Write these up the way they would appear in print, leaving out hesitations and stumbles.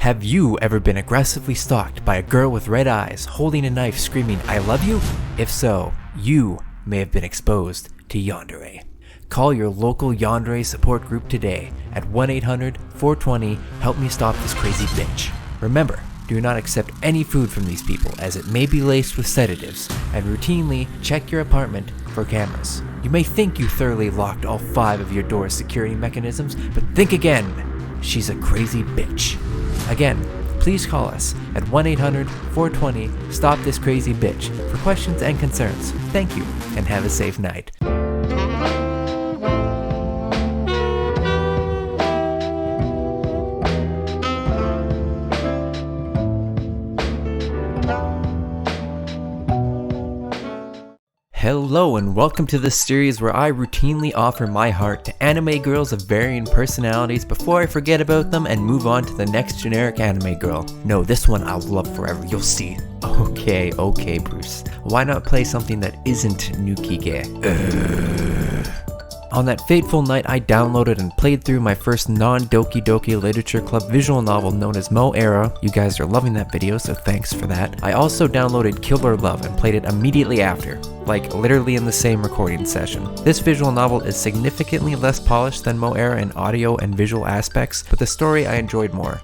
Have you ever been aggressively stalked by a girl with red eyes, holding a knife screaming, "I love you"? If so, you may have been exposed to Yandere. Call your local Yandere support group today at 1-800-420-HELP-ME-STOP-THIS-CRAZY-BITCH. Remember, do not accept any food from these people as it may be laced with sedatives, and routinely check your apartment for cameras. You may think you thoroughly locked all 5 of your door's security mechanisms, but think again. She's a crazy bitch. Again, please call us at 1-800-420-STOP-THIS-CRAZY-BITCH for questions and concerns. Thank you, and have a safe night. Hello and welcome to this series where I routinely offer my heart to anime girls of varying personalities before I forget about them and move on to the next generic anime girl. No, this one I'll love forever, you'll see. Okay, Bruce. Why not play something that isn't Nukige? On that fateful night, I downloaded and played through my first non-Doki Doki Literature Club visual novel known as Mo Era. You guys are loving that video, so thanks for that. I also downloaded Killer Love and played it immediately after, like literally in the same recording session. This visual novel is significantly less polished than Mo Era in audio and visual aspects, but the story I enjoyed more.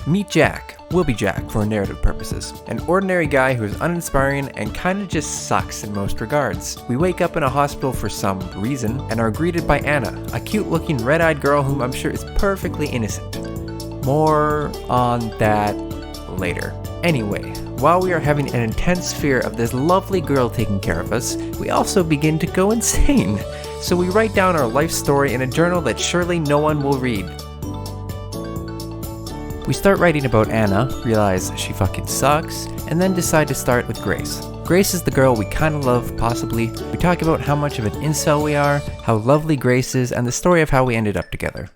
Meet Jack. We'll be Jack for narrative purposes. An ordinary guy who is uninspiring and kinda just sucks in most regards. We wake up in a hospital for some reason and are greeted by Anna, a cute looking red-eyed girl whom I'm sure is perfectly innocent. More on that later. Anyway, while we are having an intense fear of this lovely girl taking care of us, we also begin to go insane. So we write down our life story in a journal that surely no one will read. We start writing about Anna, realize she fucking sucks, and then decide to start with Grace. Grace is the girl we kinda love, possibly. We talk about how much of an incel we are, how lovely Grace is, and the story of how we ended up together.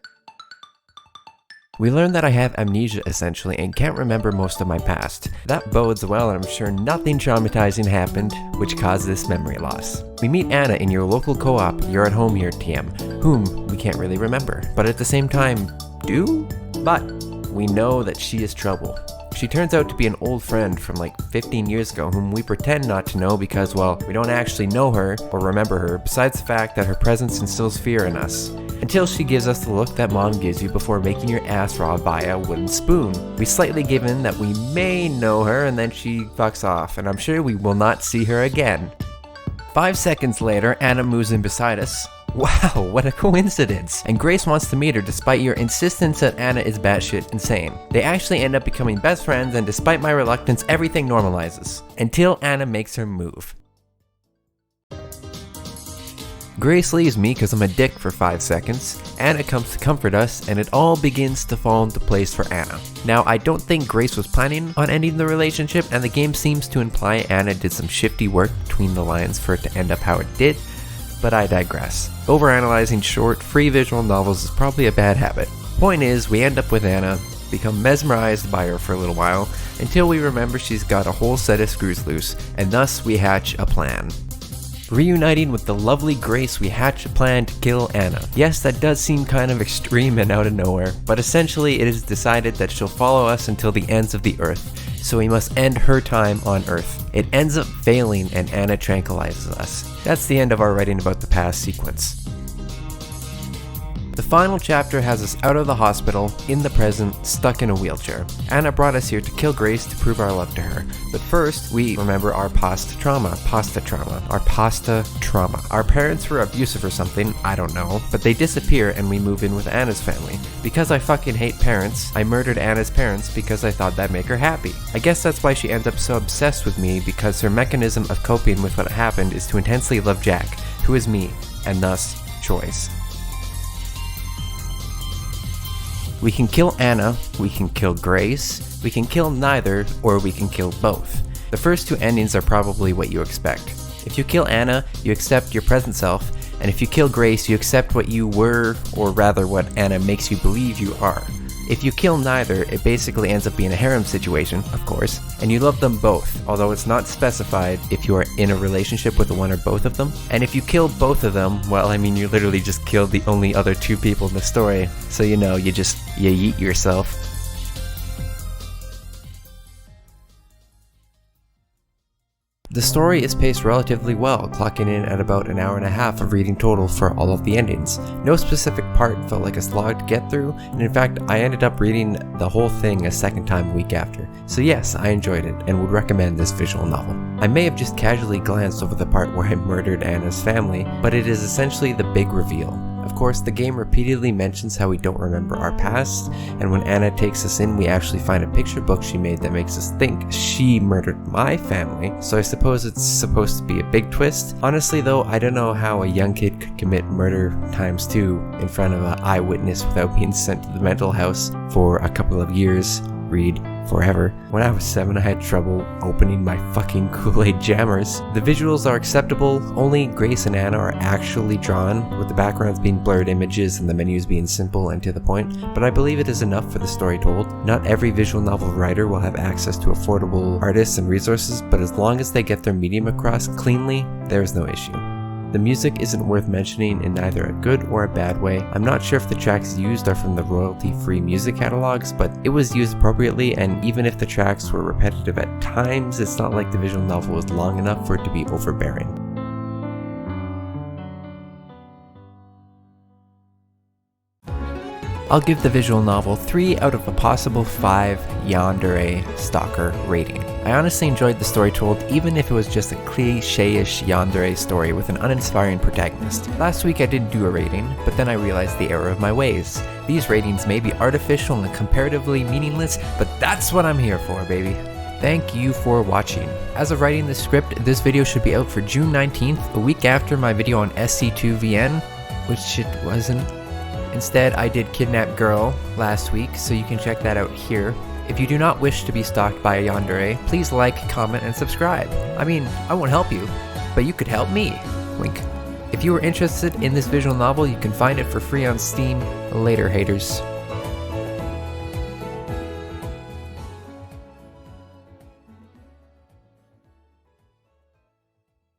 We learn that I have amnesia essentially and can't remember most of my past. That bodes well, and I'm sure nothing traumatizing happened, which caused this memory loss. We meet Anna in your local co-op, You're at Home Here TM, whom we can't really remember, but at the same time, do? But we know that she is trouble. She turns out to be an old friend from like 15 years ago whom we pretend not to know because, well, we don't actually know her or remember her, besides the fact that her presence instills fear in us. Until she gives us the look that mom gives you before making your ass raw via a wooden spoon. We slightly give in that we may know her and then she fucks off, and I'm sure we will not see her again. 5 seconds later, Anna moves in beside us. Wow, what a coincidence! And Grace wants to meet her despite your insistence that Anna is batshit insane. They actually end up becoming best friends, and despite my reluctance, everything normalizes. Until Anna makes her move. Grace leaves me because I'm a dick for 5 seconds. Anna comes to comfort us, and it all begins to fall into place for Anna. Now, I don't think Grace was planning on ending the relationship, and the game seems to imply Anna did some shifty work between the lines for it to end up how it did. But I digress. Overanalyzing short, free visual novels is probably a bad habit. Point is, we end up with Anna, become mesmerized by her for a little while, until we remember she's got a whole set of screws loose, and thus we hatch a plan. Reuniting with the lovely Grace, we hatch a plan to kill Anna. Yes, that does seem kind of extreme and out of nowhere, but essentially it is decided that she'll follow us until the ends of the earth, so we must end her time on Earth. It ends up failing and Anna tranquilizes us. That's the end of our writing about the past sequence. The final chapter has us out of the hospital, in the present, stuck in a wheelchair. Anna brought us here to kill Grace to prove our love to her. But first, we remember our pasta trauma. Our parents were abusive or something, I don't know, but they disappear and we move in with Anna's family. Because I fucking hate parents, I murdered Anna's parents because I thought that'd make her happy. I guess that's why she ends up so obsessed with me, because her mechanism of coping with what happened is to intensely love Jack, who is me, and thus, choice. We can kill Anna, we can kill Grace, we can kill neither, or we can kill both. The first 2 endings are probably what you expect. If you kill Anna, you accept your present self, and if you kill Grace, you accept what you were, or rather what Anna makes you believe you are. If you kill neither, it basically ends up being a harem situation, of course, and you love them both, although it's not specified if you are in a relationship with one or both of them. And if you kill both of them, well, I mean, you literally just killed the only other two people in the story, so you know, you yeet yourself. The story is paced relatively well, clocking in at about an hour and a half of reading total for all of the endings. No specific part felt like a slog to get through, and in fact, I ended up reading the whole thing a second time a week after. So yes, I enjoyed it, and would recommend this visual novel. I may have just casually glanced over the part where I murdered Anna's family, but it is essentially the big reveal. Of course, the game repeatedly mentions how we don't remember our past, and when Anna takes us in, we actually find a picture book she made that makes us think she murdered my family, so I suppose it's supposed to be a big twist. Honestly though, I don't know how a young kid could commit murder times 2 in front of an eyewitness without being sent to the mental house for a couple of years. Read forever. When I was 7, I had trouble opening my fucking Kool-Aid jammers. The visuals are acceptable, only Grace and Anna are actually drawn, with the backgrounds being blurred images and the menus being simple and to the point, but I believe it is enough for the story told. Not every visual novel writer will have access to affordable artists and resources, but as long as they get their medium across cleanly, there is no issue. The music isn't worth mentioning in neither a good or a bad way. I'm not sure if the tracks used are from the royalty-free music catalogs, but it was used appropriately, and even if the tracks were repetitive at times, it's not like the visual novel was long enough for it to be overbearing. I'll give the visual novel 3 out of a possible 5 Yandere stalker rating. I honestly enjoyed the story told, even if it was just a cliche-ish Yandere story with an uninspiring protagonist. Last week I didn't do a rating, but then I realized the error of my ways. These ratings may be artificial and comparatively meaningless, but that's what I'm here for, baby. Thank you for watching. As of writing this script, this video should be out for June 19th, a week after my video on SC2VN, which it wasn't. Instead, I did Kidnap Girl last week, so you can check that out here. If you do not wish to be stalked by a yandere, please like, comment, and subscribe. I mean, I won't help you, but you could help me. Wink. If you are interested in this visual novel, you can find it for free on Steam. Later, haters.